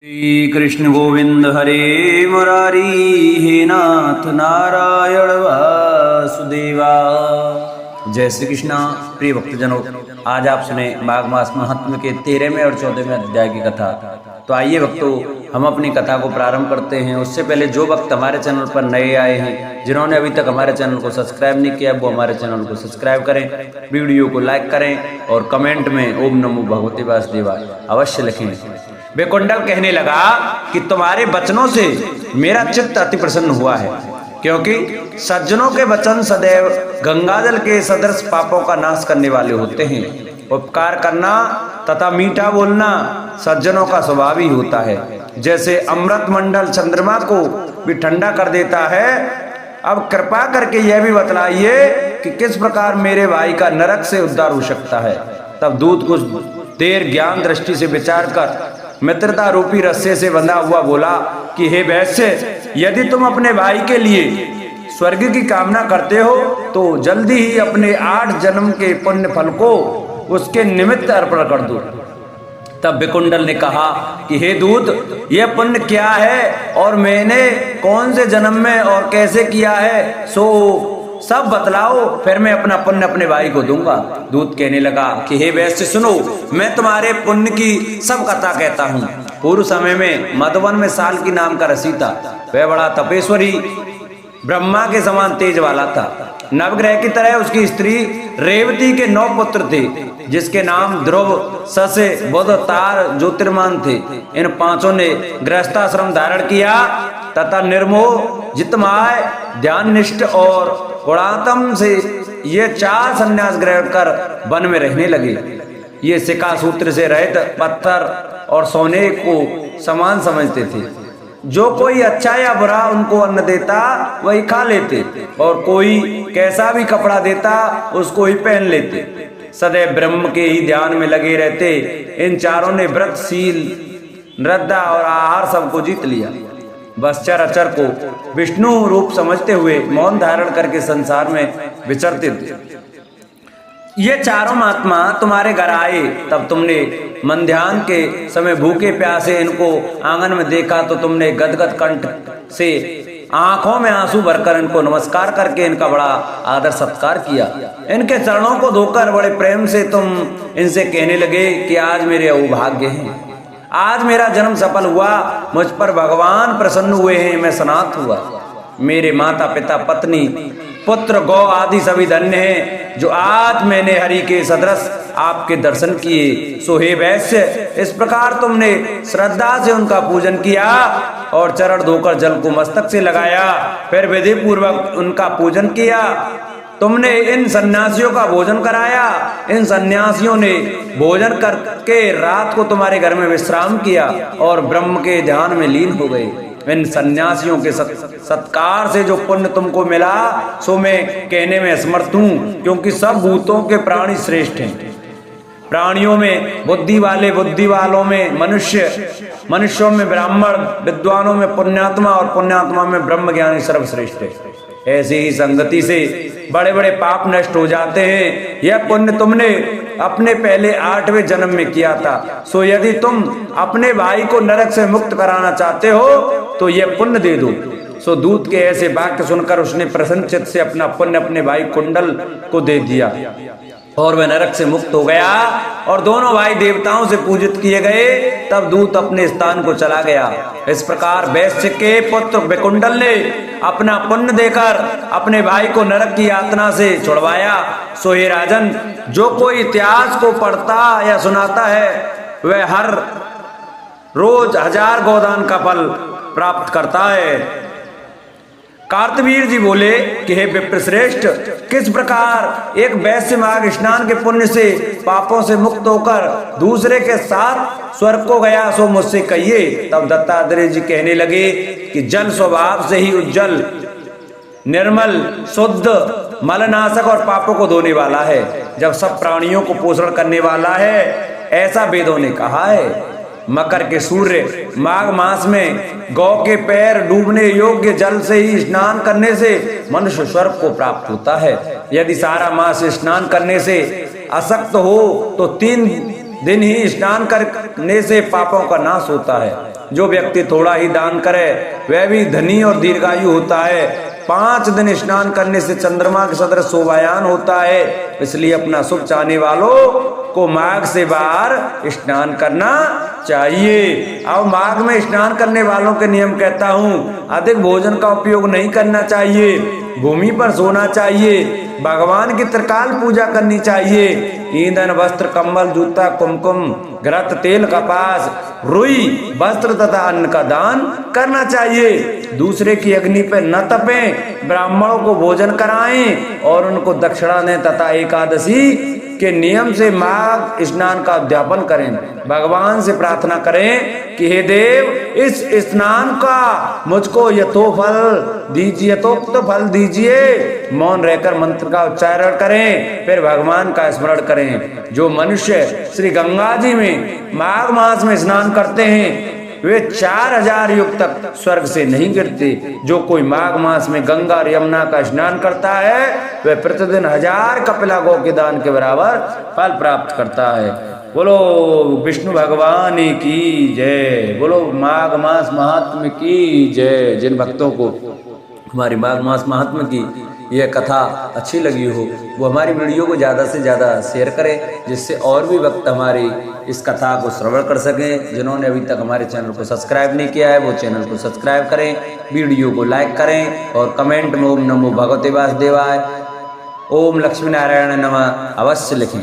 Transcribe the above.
श्री कृष्ण गोविंद हरे मुरारी हे नाथ नारायण वासुदेवा। जय श्री कृष्णा। प्रिय भक्तजनों, आज आप सुने माघ मास महात्म्य के 13वें और 14वें अध्याय की कथा। तो आइए भक्तों, हम अपनी कथा को प्रारंभ करते हैं। उससे पहले जो भक्त हमारे चैनल पर नए आए हैं, जिन्होंने अभी तक हमारे चैनल को सब्सक्राइब नहीं किया, वो हमारे चैनल को सब्सक्राइब करें, वीडियो को लाइक करें और कमेंट में ओम नमो भगवते वासुदेवाय अवश्य लिखें। बेकुंडल कहने लगा कि तुम्हारे वचनों से मेरा चित्त अति प्रसन्न हुआ है, क्योंकि सज्जनों के वचन सदैव गंगाजल के सदृश पापों का नाश करने वाले होते हैं। उपकार करना तथा मीठा बोलना सज्जनों का स्वभाव ही होता है। जैसे अमृत मंडल चंद्रमा को भी ठंडा कर देता है। अब कृपा करके यह भी बतलाइए कि किस प्रकार मेरे भाई का नरक से उद्धार हो सकता है। तब दूत कुछ देर ज्ञान दृष्टि से विचार कर मित्रता रूपी रस्से से बंधा हुआ बोला कि हे वैश्य, यदि तुम अपने भाई के लिए स्वर्ग की कामना करते हो तो जल्दी ही अपने 8 जन्म के पुण्य फल को उसके निमित्त अर्पण कर दो। तब विकुंडल ने कहा कि हे दूत, यह पुण्य क्या है और मैंने कौन से जन्म में और कैसे किया है, सो सब बतलाओ, फिर मैं अपना पुण्य अपने भाई को दूंगा। दूत कहने लगा कि हे वैश्य सुनो, मैं तुम्हारे पुण्य की सब कथा कहता हूँ। पूर्व समय में मधुवन में साल्की नाम का ऋषि था। वह बड़ा तपेश्वरी, ब्रह्मा के समान तेज वाला था। नवग्रह की तरह उसकी स्त्री रेवती के 9 पुत्र थे, जिसके नाम ध्रुव, ससे, बुध, तार, ज्योतिर्मान थे। इन 5 ने गृहस्थाश्रम धारण किया तथा निर्मोह, जितमाय, ध्याननिष्ठ और गुणात्म से ये 4 संन्यास ग्रहण कर वन में रहने लगे। ये शिखा सूत्र से रहित पत्थर और सोने को समान समझते थे। जो कोई अच्छा या बुरा उनको अन्न देता वही खा लेते, और कोई कैसा भी कपड़ा देता उसको ही पहन लेते। सदैव ब्रह्म के ही ध्यान में लगे रहते। इन चारों ने व्रत, शील, नृत्य और आहार सबको जीत लिया। बस चर को विष्णु रूप समझते हुए मौन धारण करके संसार में विचरते थे। ये चारों महात्मा तुम्हारे घर आए, तब तुमने मध्याह्न के समय भूखे प्यासे इनको आंगन में देखा तो तुमने गदगद कंठ से आंखों में आंसू भरकर इनको नमस्कार करके इनका बड़ा आदर सत्कार किया। इनके चरणों को धोकर बड़े प्रेम से तुम इनसे कहने लगे कि आज मेरे अभाग्य हैं, आज मेरा जन्म सफल हुआ, मुझ पर भगवान प्रसन्न हुए हैं, मैं सनाथ हुआ। मेरे माता पिता, पत्नी, पुत्र, गौ आदि सभी धन्य हैं, जो आज मैंने हरि के सदृश आपके दर्शन किए। सो हे वैश्य, इस प्रकार तुमने श्रद्धा से उनका पूजन किया और चरण धोकर जल को मस्तक से लगाया, फिर विधि पूर्वक उनका पूजन किया। तुमने इन सन्यासियों का भोजन कराया। इन सन्यासियों ने भोजन करके रात को तुम्हारे घर में विश्राम किया और ब्रह्म के ध्यान में लीन हो गए। इन सन्यासियों के सत्कार से जो पुण्य तुमको मिला सो मैं कहने में असमर्थ हूँ, क्योंकि सब भूतों के प्राणी श्रेष्ठ हैं। प्राणियों में बुद्धि वाले, बुद्धि वालों में मनुष्य, मनुष्यों में ब्राह्मण, विद्वानों में पुण्यात्मा और पुण्यात्मा में ब्रह्म ज्ञानी सर्वश्रेष्ठ है। ऐसी ही संगति से बड़े बड़े पाप नष्ट हो जाते हैं। यह पुण्य तुमने अपने पहले 8वें जन्म में किया था। सो यदि तुम अपने भाई को नरक से मुक्त कराना चाहते हो तो यह पुण्य दे दो। सो दूत के ऐसे वाक्य सुनकर उसने प्रसन्नचित्त से अपना पुण्य अपने भाई कुंडल को दे दिया और वह नरक से मुक्त हो गया और दोनों भाई देवताओं से पूजित किए गए। तब दूत अपने स्थान को चला गया। इस प्रकार वैश्य के पुत्र विकुंडल ने अपना पुण्य देकर अपने भाई को नरक की यातना से छुड़वाया। सो हे राजन, जो कोई इतिहास को पढ़ता या सुनाता है वह हर रोज 1000 गोदान का फल प्राप्त करता है। कार्तवीर जी बोले कि हे विप्रश्रेष्ठ, किस प्रकार एक वैश्य माघ स्नान के पुण्य से पापों से मुक्त होकर दूसरे के साथ स्वर्ग को गया, सो मुझसे कहिए। तब दत्तात्रेय जी कहने लगे कि जल स्वभाव से ही उज्जवल, निर्मल, शुद्ध, मलनाशक और पापों को धोने वाला है, जब सब प्राणियों को पोषण करने वाला है, ऐसा वेदों ने कहा है। मकर के सूर्य माघ मास में गौ के पैर डूबने योग्य जल से ही स्नान करने से मनुष्य स्वर्ग को प्राप्त होता है। यदि सारा मास स्नान करने से अशक्त हो तो 3 दिन ही स्नान करने से पापों का नाश होता है। जो व्यक्ति थोड़ा ही दान करे वह भी धनी और दीर्घायु होता है। 5 दिन स्नान करने से चंद्रमा के सदृश शोभायान होता है। इसलिए अपना शुभ चाहने वालों को माघ से बाहर स्नान करना चाहिए। अब माघ में स्नान करने वालों के नियम कहता हूँ। अधिक भोजन का उपयोग नहीं करना चाहिए, भूमि पर सोना चाहिए, भगवान की त्रिकाल पूजा करनी चाहिए, ईंधन वस्त्र कंबल जूता कुमकुम घृत तेल कपास रुई वस्त्र तथा अन्न का दान करना चाहिए। दूसरे की अग्नि पर न तपें, ब्राह्मणों को भोजन कराएं और उनको दक्षिणा दें तथा एकादशी के नियम से माघ स्नान का उद्यापन करें। भगवान से प्रार्थना करें कि हे देव, इस स्नान का मुझको यथोफल दीजिए, यथोक्त फल दीजिए। मौन रहकर मंत्र का उच्चारण करें, फिर भगवान का स्मरण करें। जो मनुष्य श्री गंगा जी में माघ मास में स्नान करते हैं वे 4000 युग तक स्वर्ग से नहीं गिरते। जो कोई माघ मास में गंगा और यमुना का स्नान करता है वह प्रतिदिन 1000 कपिला गौ के दान के बराबर फल प्राप्त करता है। बोलो विष्णु भगवान की जय, बोलो माघ मास महात्म्य की जय। जिन भक्तों को हमारी माघ मास महात्म्य की यह कथा अच्छी लगी हो वो हमारी वीडियो को ज़्यादा से ज़्यादा शेयर करें, जिससे और भी भक्त हमारी इस कथा को श्रवण कर सकें। जिन्होंने अभी तक हमारे चैनल को सब्सक्राइब नहीं किया है वो चैनल को सब्सक्राइब करें, वीडियो को लाइक करें और कमेंट में ओम नमो भगवते वासुदेवाय, ओम लक्ष्मी नारायण नमः अवश्य लिखें।